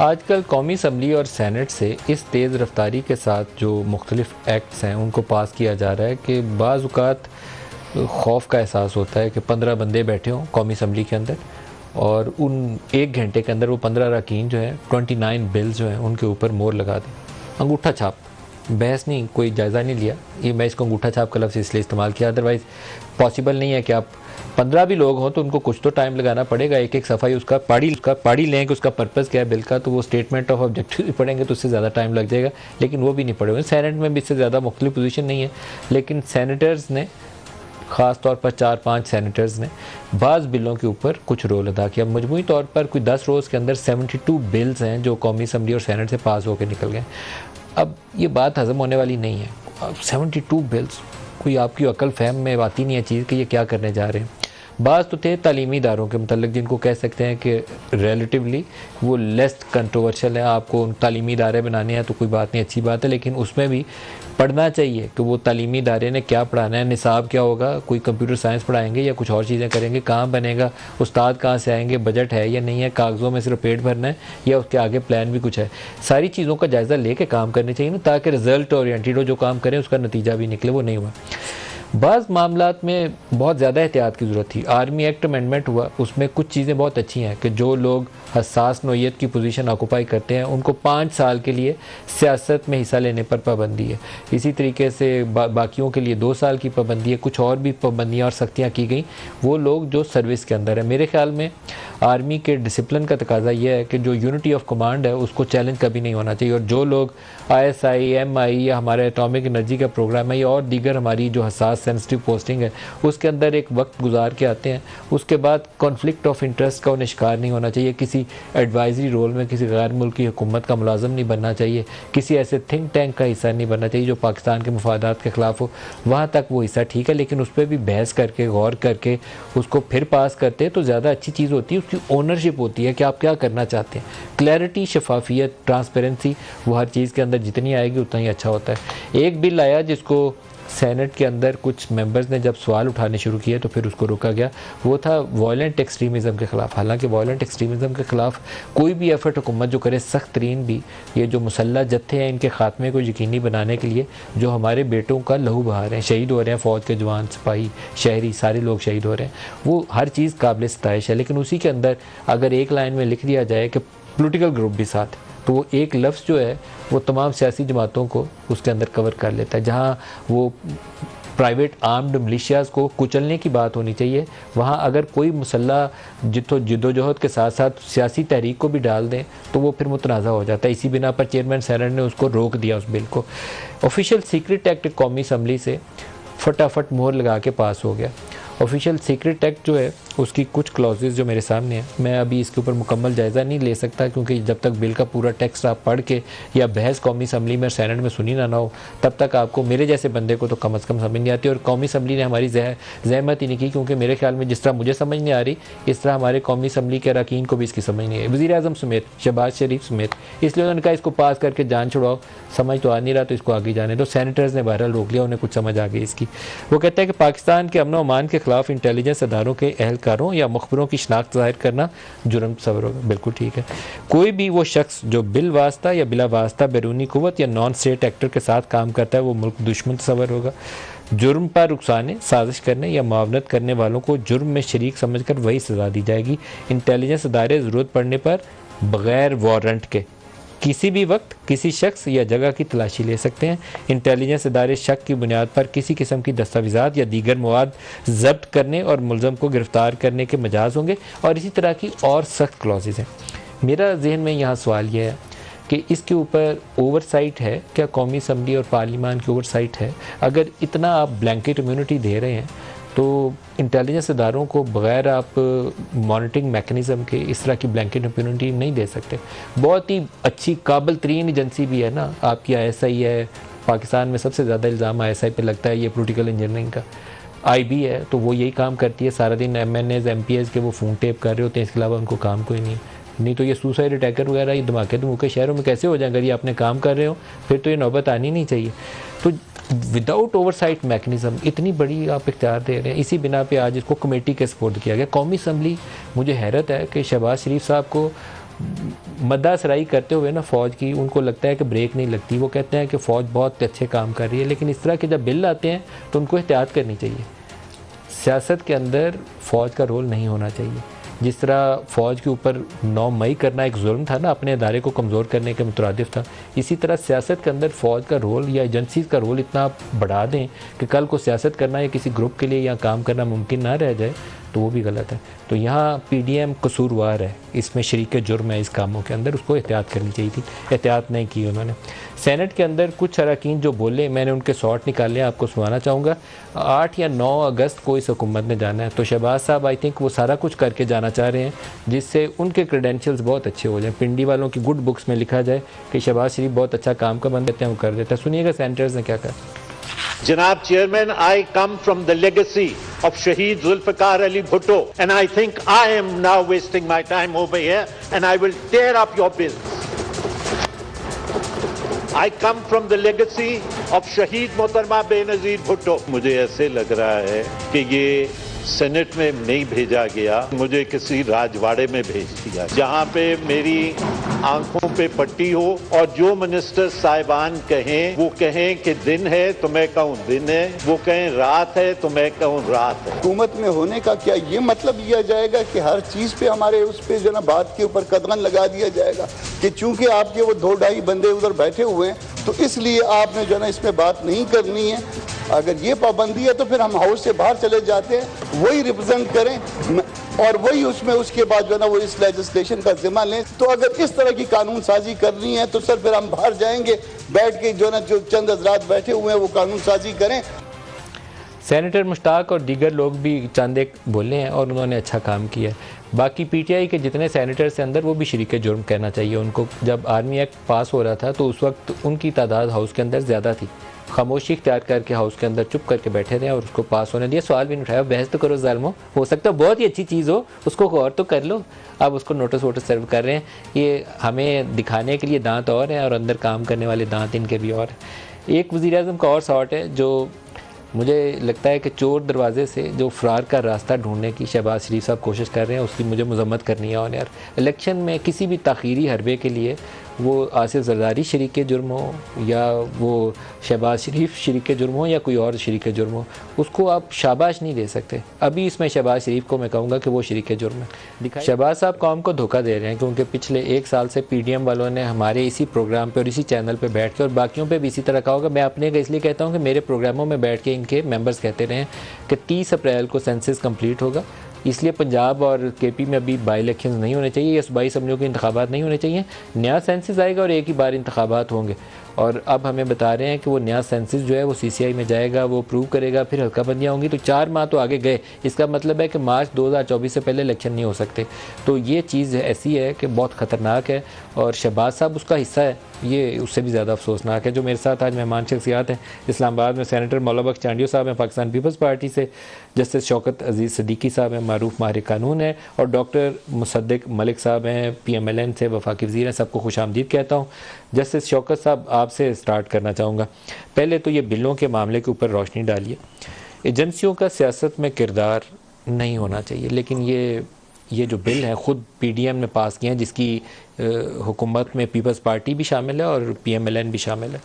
आजकल कौमी असम्बली और सैनेट से इस तेज़ रफ्तारी के साथ जो मुख्तलिफ एक्ट्स हैं उनको पास किया जा रहा है कि बाज़ औक़ात खौफ का एहसास होता है कि 15 बंदे बैठे हों कौमी असम्बली के अंदर और उन 1 घंटे के अंदर वो 15 अरकान जो हैं 29 बिल्स जो हैं उनके ऊपर मोहर लगा दें। अंगूठा छाप, बहस नहीं, कोई जायज़ा नहीं लिया। ये मैं इसको अंगूठा छाप का लफ्ज़ इसलिए इस्तेमाल किया, अदरवाइज़ पॉसिबल नहीं है कि आप 15 भी लोग हों तो उनको कुछ तो टाइम लगाना पड़ेगा। एक एक सफाई उसका पढ़ी लें कि उसका पर्पज़ क्या है बिल का, तो वो स्टेटमेंट ऑफ ऑब्जेक्टिव भी पढ़ेंगे तो उससे ज़्यादा टाइम लग जाएगा, लेकिन वो भी नहीं पढ़े हुए। सैनेट में भी इससे ज़्यादा मुख्तलिफ पोजीशन नहीं है, लेकिन सैनेटर्स ने ख़ास तौर पर 4-5 सैनेटर्स ने बाज़ बिलों के ऊपर कुछ रोल अदा किया। मजमूई तौर पर कोई 10 रोज़ के अंदर 72 बिल्स हैं जो कौमी असम्बली और सैनेट से पास होकर निकल गए। अब ये बात हज़म होने वाली नहीं है। अब 72 बिल्स, कोई आपकी अकल फहम में आती नहीं है चीज़ कि ये क्या करने जा रहे हैं। बाज़ तो थे तालीमी इदारों के मतलब जिनको कह सकते हैं कि रिलेटिवली वो लेस कंट्रोवर्शियल है। आपको उन तालीमी इदारे बनाने हैं तो कोई बात नहीं, अच्छी बात है, लेकिन उसमें भी पढ़ना चाहिए कि वो तालीमी इदारे ने क्या पढ़ाना है, निसाब क्या होगा, कोई कंप्यूटर साइंस पढ़ाएंगे या कुछ और चीज़ें करेंगे, कहाँ बनेगा, उस्ताद कहाँ से आएंगे, बजट है या नहीं है, कागज़ों में सिर्फ पेट भरना है या उसके आगे प्लान भी कुछ है। सारी चीज़ों का जायज़ा लेके काम करने चाहिए ना, ताकि रिज़ल्ट ओरिएंटेड हो, जो काम करें उसका नतीजा भी निकले। वो नहीं हुआ। बाज़ मामलात में बहुत ज़्यादा एहतियात की ज़रूरत थी। आर्मी एक्ट अमेंडमेंट हुआ, उसमें कुछ चीज़ें बहुत अच्छी हैं कि जो लोग हसास नोयत की पोजीशन ऑक्यूपाई करते हैं उनको 5 साल के लिए सियासत में हिस्सा लेने पर पाबंदी है। इसी तरीके से बाकियों के लिए 2 साल की पाबंदी है। कुछ और भी पाबंदियाँ और सख्तियाँ की गई वो लोग जो सर्विस के अंदर है। मेरे ख्याल में आर्मी के डिसिप्लिन का तकाजा यह है कि जो यूनिटी ऑफ कमांड है उसको चैलेंज कभी नहीं होना चाहिए, और जो लोग ISI, MI या हमारे एटॉमिक एनर्जी का प्रोग्राम है या और दीगर हमारी जो हसास सेंसिटिव पोस्टिंग है उसके अंदर एक वक्त गुजार के आते हैं, उसके बाद कॉन्फ्लिक्ट ऑफ इंटरेस्ट का उन्हें शिकार नहीं होना चाहिए। किसी एडवाइजरी रोल में किसी गैर मुल्की हुकूमत का मुलाजम नहीं बनना चाहिए, किसी ऐसे थिंक टैंक का हिस्सा नहीं बनना चाहिए जो पाकिस्तान के मफादात के ख़िलाफ़ हो। वहाँ तक वो हिस्सा ठीक है, लेकिन उस पर भी बहस करके गौर करके उसको फिर पास करते तो ज़्यादा अच्छी चीज़ होती है। उसकी ओनरशिप होती है कि आप क्या करना चाहते हैं। क्लैरिटी, शफाफियत, ट्रांसपेरेंसी वो हर चीज़ के अंदर जितनी आएगी उतना ही अच्छा होता है। एक बिल आया जिसको सेनेट के अंदर कुछ मेंबर्स ने जब सवाल उठाने शुरू किए तो फिर उसको रोका गया, वो था वायलेंट एक्सट्रीमिज़म के ख़िलाफ़। हालांकि वायलेंट एक्सट्रीमिज़म के ख़िलाफ़ कोई भी एफर्ट हुकूमत जो करे, सख्त तरीन भी, ये जो मुसल्लह जत्थे हैं इनके ख़ात्मे को यकीनी बनाने के लिए जो हमारे बेटों का लहू बहा रहे हैं, शहीद हो रहे हैं, फ़ौज के जवान, सिपाही, शहरी, सारे लोग शहीद हो रहे हैं, वो हर चीज़ काबिल सताइश है। लेकिन उसी के अंदर अगर एक लाइन में लिख दिया जाए कि पोलिटिकल ग्रुप भी साथ, तो वो एक लफ्ज़ जो है वो तमाम सियासी जमातों को उसके अंदर कवर कर लेता है। जहाँ वो प्राइवेट आर्म्ड मिलिशियाज़ को कुचलने की बात होनी चाहिए, वहाँ अगर कोई मुसल्लह जिद्दोजहद के साथ साथ सियासी तहरीक को भी डाल दें तो वो फिर मुतनाज़ा हो जाता है। इसी बिना पर चेयरमैन सैनेट ने उसको रोक दिया, उस बिल को। ऑफिशियल सीक्रेट एक्ट कौमी असम्बली से फटाफट मोहर लगा के पास हो गया। ऑफिशियल सीक्रेट एक्ट जो है उसकी कुछ क्लॉजेज़ जो मेरे सामने हैं, मैं अभी इसके ऊपर मुकम्मल जायज़ा नहीं ले सकता क्योंकि जब तक बिल का पूरा टेक्स्ट आप पढ़ के या बहस कौमी असम्बली में सैनेट में सुनी ना हो तब तक आपको, मेरे जैसे बंदे को तो कम अज़ कम समझ नहीं आती। और कौमी असम्बली ने हमारी जहमत ही नहीं की, क्योंकि मेरे ख्याल में जिस तरह मुझे समझ नहीं आ रही इस तरह हमारे कौमी असम्बली के अरकान को भी इसकी समझ नहीं आई, वज़ीर-ए-आज़म समेत, शहबाज शरीफ समेत। इसलिए उन्होंने कहा इसको पास करके जान छुड़ाओ, समझ तो आ नहीं रहा तो इसको आगे जाने दो। सैनेटर्स ने बहरहाल रोक लिया, उन्हें कुछ समझ आ गई इसकी। वो कहते हैं कि पाकिस्तान के अमन अमान के ख़िलाफ़ इंटेलिजेंस अदारों के एहलकारों या मुखबरों की शनाख्त ज़ाहिर करना जुर्म तस्वर होगा। बिल्कुल ठीक है। कोई भी वो शख्स जो बिल वास्ता या बिला वास्ता बैरूनी कुव्वत या नॉन स्टेट एक्टर के साथ काम करता है वो मुल्क दुश्मन तस्वर होगा। जुर्म पर रुखसाने, साजिश करने या मुआवनत करने वालों को जुर्म में शरीक समझकर वही सज़ा दी जाएगी। इंटेलिजेंस अदारे ज़रूरत पड़ने पर बग़ैर वारंट के किसी भी वक्त किसी शख्स या जगह की तलाशी ले सकते हैं। इंटेलिजेंस इदारे शक की बुनियाद पर किसी किस्म की दस्तावेज़ात या दीगर मवाद जब्त करने और मुलज़म को गिरफ़्तार करने के मजाज होंगे, और इसी तरह की और सख्त क्लॉजेज़ हैं। मेरा जहन में यहाँ सवाल यह है कि इसके ऊपर ओवरसाइट है क्या? कौमी असम्बली और पार्लियामान की ओवरसाइट है? अगर इतना आप ब्लैंकेट इम्यूनिटी दे रहे हैं तो इंटेलिजेंस इदारों को बग़ैर आप मॉनिटरिंग मैकेनिज़्म के इस तरह की ब्लैंकेट इम्यूनिटी नहीं दे सकते। बहुत ही अच्छी काबिल तरीन एजेंसी भी है ना आपकी ISI है। पाकिस्तान में सबसे ज़्यादा इल्ज़ाम ISI पे लगता है ये पोलिटिकल इंजीनियरिंग का। IB है तो वो यही काम करती है, सारा दिन MNAs MPs के वो फ़ोन टेप कर रहे होते हैं, इसके अलावा उनको काम कोई नहीं तो ये सुसाइड अटैकर वगैरह ये धमाके शहरों में कैसे हो जाएं? अगर ये अपने काम कर रहे हो फिर तो ये नौबत आनी नहीं चाहिए। तो विदाउट ओवरसाइट मैकेनिज़्म इतनी बड़ी आप इख्तियार दे रहे हैं, इसी बिना पे आज इसको कमेटी के सपोर्ट किया गया। कौमी असम्बली, मुझे हैरत है कि शहबाज शरीफ साहब को मद्दासराई करते हुए ना फ़ौज की, उनको लगता है कि ब्रेक नहीं लगती। वो कहते हैं कि फ़ौज बहुत अच्छे काम कर रही है, लेकिन इस तरह के जब बिल आते हैं तो उनको एहतियात करनी चाहिए। सियासत के अंदर फ़ौज का रोल नहीं होना चाहिए। जिस तरह फ़ौज के ऊपर 9 मई करना एक जुल्म था ना, अपने अदारे को कमज़ोर करने के मुतरादिफ था, इसी तरह सियासत के अंदर फ़ौज का रोल या एजेंसीज़ का रोल इतना बढ़ा दें कि कल को सियासत करना या किसी ग्रुप के लिए या काम करना मुमकिन ना रह जाए, तो वो भी गलत है। तो यहाँ पीडीएम कसूरवार है, इसमें शरीक जुर्म है इस कामों के अंदर, उसको एहतियात करनी चाहिए थी, एहतियात नहीं की उन्होंने। सेनेट के अंदर कुछ अरकान जो बोले, मैंने उनके शॉर्ट निकाले, आपको सुनाना चाहूँगा। 8 या 9 अगस्त को इस हुकूमत ने जाना है, तो शहबाज साहब आई थिंक वो सारा कुछ करके जाना चाह रहे हैं जिससे उनके क्रेडेंशियल्स बहुत अच्छे हो जाएँ। पिंडी वालों की गुड बुक्स में लिखा जाए कि शहबाज शरीफ बहुत अच्छा काम का बन देते हैं, वो कर देते हैं। सुनिएगा सेनेटर्स ने क्या कहा। Janab Chairman, I come from the legacy of Shaheed Zulfikar Ali Bhutto, and I think I am now wasting my time over here, and I will tear up your bills. I come from the legacy of Shaheed Mohtarma Benazir Bhutto. मुझे ऐसे लग रहा है कि ये senate में नहीं भेजा गया, मुझे किसी राजवाड़े में भेज दिया, जहां पे मेरी आंखों पे पट्टी हो और जो मिनिस्टर साहिबान कहें वो कहें कि दिन है तो मैं कहूँ दिन है, वो कहें रात है तो मैं कहूँ रात है। हुकूमत में होने का क्या ये मतलब लिया जाएगा कि हर चीज पे हमारे उस पे जो ना बात के ऊपर कदगन लगा दिया जाएगा कि चूंकि आपके वो 2-2.5 बंदे उधर बैठे हुए हैं तो इसलिए आपने जो ना इसमें बात नहीं करनी है। अगर ये पाबंदी है तो फिर हम हाउस से बाहर चले जाते हैं, वही रिप्रेजेंट करें और वही उसमें उसके बाद जो ना वो इस लेजिस्लेशन का जिम्मा लें। तो अगर इस तरह की कानून साजी करनी है तो सर फिर हम बाहर जाएंगे, बैठ के जो ना जो चंद हजरात बैठे हुए हैं वो कानून साजी करें। सेनेटर मुश्ताक और दीगर लोग भी चंद एक बोले हैं और उन्होंने अच्छा काम किया है। बाकी पीटीआई के जितने सेनेटर्स हैं अंदर वो भी शरीक जुर्म कहना चाहिए उनको। जब आर्मी एक्ट पास हो रहा था तो उस वक्त उनकी तादाद हाउस के अंदर ज़्यादा थी, खामोशी इख्तियार करके हाउस के अंदर चुप करके बैठे रहे और उसको पास होने दिया। सवाल भी नहीं उठाया, बहस तो करो ज़ालिमो, हो सकता है बहुत ही अच्छी चीज़ हो, उसको गौर तो कर लो। अब उसको नोटिस वोटिस सर्व कर रहे हैं, ये हमें दिखाने के लिए दांत और हैं और अंदर काम करने वाले दांत इनके भी और हैं। एक वज़ीर-ए-आज़म का और शॉट है जो मुझे लगता है कि चोर दरवाजे से जो फ़रार का रास्ता ढूंढने की शहबाज शरीफ साहब कोशिश कर रहे हैं, उसकी मुझे मज़म्मत करनी है। और यार इलेक्शन में किसी भी ताख़ीरी हरबे के लिए वो आसिफ जरदारी शरीक जुर्म हो या वो शहबाज शरीफ शरीक जुर्म हो या कोई और शरीक जुर्म हो, उसको आप शाबाश नहीं दे सकते। अभी इसमें शहबाज शरीफ को मैं कहूँगा कि वो शरीक जुर्म है। शहबाज साहब कौम को धोखा दे रहे हैं क्योंकि पिछले 1 साल से पीडीएम वालों ने हमारे इसी प्रोग्राम पर और इसी चैनल पर बैठ के और बाकियों पर भी इसी तरह कहा होगा। मैं अपने का इसलिए कहता हूँ कि मेरे प्रोग्रामों में बैठ के इनके मेंबर्स कहते रहे कि 30 अप्रैल को सेंसस कंप्लीट होगा, इसलिए पंजाब और केपी में अभी बाई इलेक्शन नहीं होने चाहिए या सूबाई असम्बलियों के इंतखाबात नहीं होने चाहिए। नया सेंसस आएगा और एक ही बार इंतखाबात होंगे। और अब हमें बता रहे हैं कि वो नया सेंसस जो है वो सीसीआई में जाएगा, वो अप्रूव करेगा, फिर हल्का बंदियाँ होंगी। तो 4 माह तो आगे गए, इसका मतलब है कि मार्च 2024 से पहले इलेक्शन नहीं हो सकते। तो ये चीज़ ऐसी है कि बहुत ख़तरनाक है और शहबाज साहब उसका हिस्सा है, ये उससे भी ज़्यादा अफसोसनाक है। जो मेरे साथ आज मेहमान शख्सियात हैं, इस्लामाबाद में सेनेटर मौला बख्श चांडियो साहब हैं पाकिस्तान पीपल्स पार्टी से, जस्टिस शौकत अजीज़ सिद्दीकी साहब हैं मारूफ माहिर कानून है, और डॉक्टर मुसद्दिक मलिक साहब हैं PMLN से वफाकी वज़ीर हैं। सबको खुश आमदीद कहता हूँ। जस्टिस शौकत साहब आपसे स्टार्ट करना चाहूँगा। पहले तो ये बिलों के मामले के ऊपर रोशनी डालिए। एजेंसियों का सियासत में किरदार नहीं होना चाहिए, लेकिन ये जो बिल है ख़ुद पीडीएम ने पास किए हैं, जिसकी हुकूमत में पीपल्स पार्टी भी शामिल है और PMLN भी शामिल है।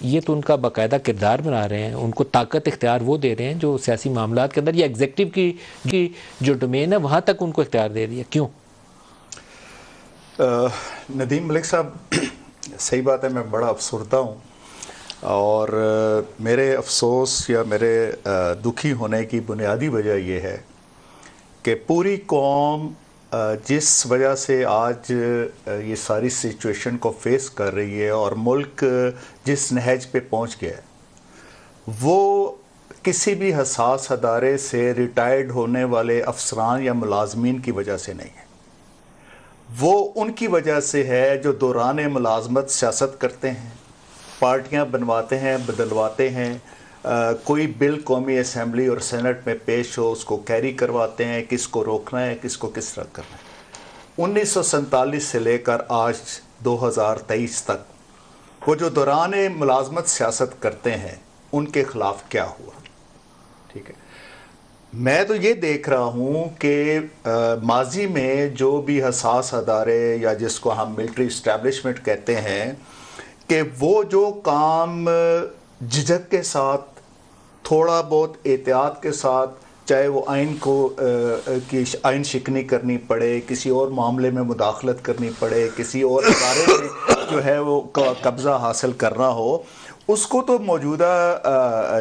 ये तो उनका बाकायदा किरदार बना रहे हैं, उनको ताकत इख्तियार वो दे रहे हैं जो सियासी मामलात के अंदर या एग्जेक्टिव की जो डोमेन है वहाँ तक उनको इख्तियार दे दिया। क्यों? नदीम मलिक साहब, सही बात है, मैं बड़ा अफसरदा हूँ और मेरे अफसोस या मेरे दुखी होने की बुनियादी वजह यह है कि पूरी कौम जिस वजह से आज ये सारी सिचुएशन को फेस कर रही है और मुल्क जिस नहज पे पहुंच गया है, वो किसी भी हसास अदारे से रिटायर्ड होने वाले अफसरान या मुलाजमीन की वजह से नहीं है। वो उनकी वजह से है जो दौरान मुलाजमत सियासत करते हैं, पार्टियां बनवाते हैं, बदलवाते हैं, कोई बिल कौमी असम्बली और सेनेट में पेश हो उसको कैरी करवाते हैं, किसको रोकना है, किसको किस तरह करना है। 1947 से लेकर आज 2023 तक वो जो दौरान मुलाजमत सियासत करते हैं उनके ख़िलाफ़ क्या हुआ, ठीक है। मैं तो ये देख रहा हूँ कि माजी में जो भी हसास अदारे या जिसको हम मिलिट्री इस्टेब्लिशमेंट कहते हैं कि वो जो काम झिझक के साथ, थोड़ा बहुत एहतियात के साथ, चाहे वो आइन को की आइन शिकनी करनी पड़े, किसी और मामले में मुदाखलत करनी पड़े, किसी और इदारे में जो है वो कब्ज़ा हासिल करना हो, उसको तो मौजूदा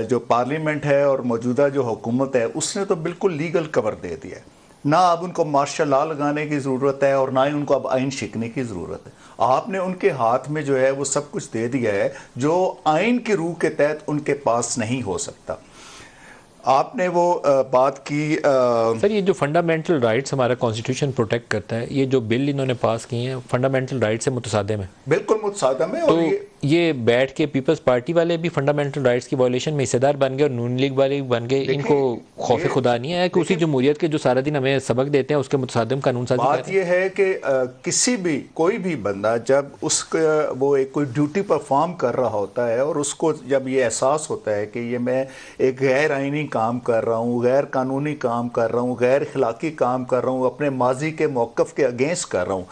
जो पार्लियामेंट है और मौजूदा जो हुकूमत है उसने तो बिल्कुल लीगल कवर दे दिया है। ना अब उनको मार्शल लॉ लगाने की ज़रूरत है और ना ही उनको अब आइन शिकने की ज़रूरत है। आपने उनके हाथ में जो है वो सब कुछ दे दिया है जो आइन की रूह के तहत उनके पास नहीं हो सकता। आपने वो बात की सर, ये जो फंडामेंटल राइट्स हमारा कॉन्स्टिट्यूशन प्रोटेक्ट करता है, ये जो बिल इन्होंने पास किए हैं फंडामेंटल राइट से मुतसादिम है। बिल्कुल मुतसादिम है। तो और ये बैठ के पीपल्स पार्टी वाले भी फंडामेंटल राइट्स की वायलेशन में हिस्सेदार बन गए और नून लीग वाले भी बन गए। इनको खौफ खुदा नहीं है कि उसी जमहूरियत के जो सारा दिन हमें सबक देते हैं उसके मुतसादिम कानून साजी कर रहे हैं। बात यह है कि किसी भी कोई भी बंदा जब उसका वो एक कोई ड्यूटी परफॉर्म कर रहा होता है और उसको जब ये एहसास होता है कि ये मैं एक गैर आइनी काम कर रहा हूँ, गैर कानूनी काम कर रहा हूँ, गैर अखलाकी काम कर रहा हूँ, अपने माजी के मौक़िफ़ के अगेंस्ट कर रहा हूँ,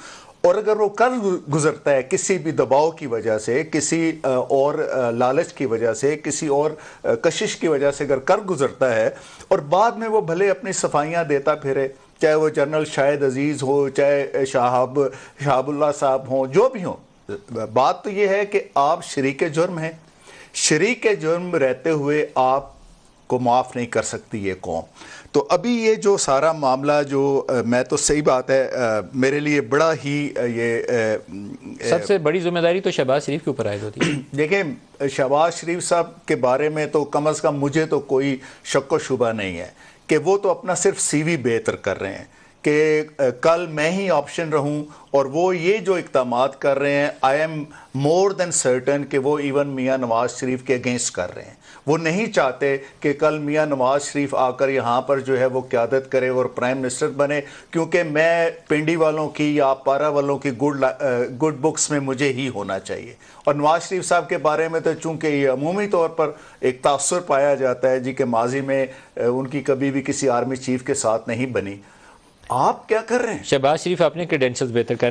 और अगर वो कर गुजरता है किसी भी दबाव की वजह से, किसी और लालच की वजह से, किसी और कशिश की वजह से अगर कर गुजरता है और बाद में वो भले अपनी सफाइयाँ देता फिरे, चाहे वो जनरल शाहिद अजीज़ हो, चाहे शहाबुल्लाह साहब हों, जो भी हों, बात तो ये है कि आप शरीक जुर्म हैं। शरीक जुर्म रहते हुए आप को माफ़ नहीं कर सकती ये कौम। तो अभी ये जो सारा मामला जो मैं तो सही बात है मेरे लिए बड़ा ही ये सबसे बड़ी जिम्मेदारी तो शहबाज शरीफ के ऊपर आयद होती है। देखें, शहबाज शरीफ साहब के बारे में तो कम अज़ कम मुझे तो कोई शक व शुबा नहीं है कि वो तो अपना सिर्फ CV बेहतर कर रहे हैं कि कल मैं ही ऑप्शन रहूं, और वो ये जो इक़दामात कर रहे हैं, I am more than certain कि वो इवन मियाँ नवाज़ शरीफ के अगेंस्ट कर रहे हैं। वो नहीं चाहते कि कल मियाँ नवाज़ शरीफ आकर यहाँ पर जो है वो क़यादत करे और प्राइम मिनिस्टर बने, क्योंकि मैं पिंडी वालों की या पारा वालों की गुड बुक्स में मुझे ही होना चाहिए। और नवाज़ शरीफ साहब के बारे में तो चूँकि ये अमूमी तौर पर एक तासुर पाया जाता है जी कि माजी में उनकी कभी भी किसी आर्मी चीफ के साथ नहीं बनी। आप क्या कर रहे हैं? शहबाज शरीफ अपने क्रेडेंशियल्स बेहतर कर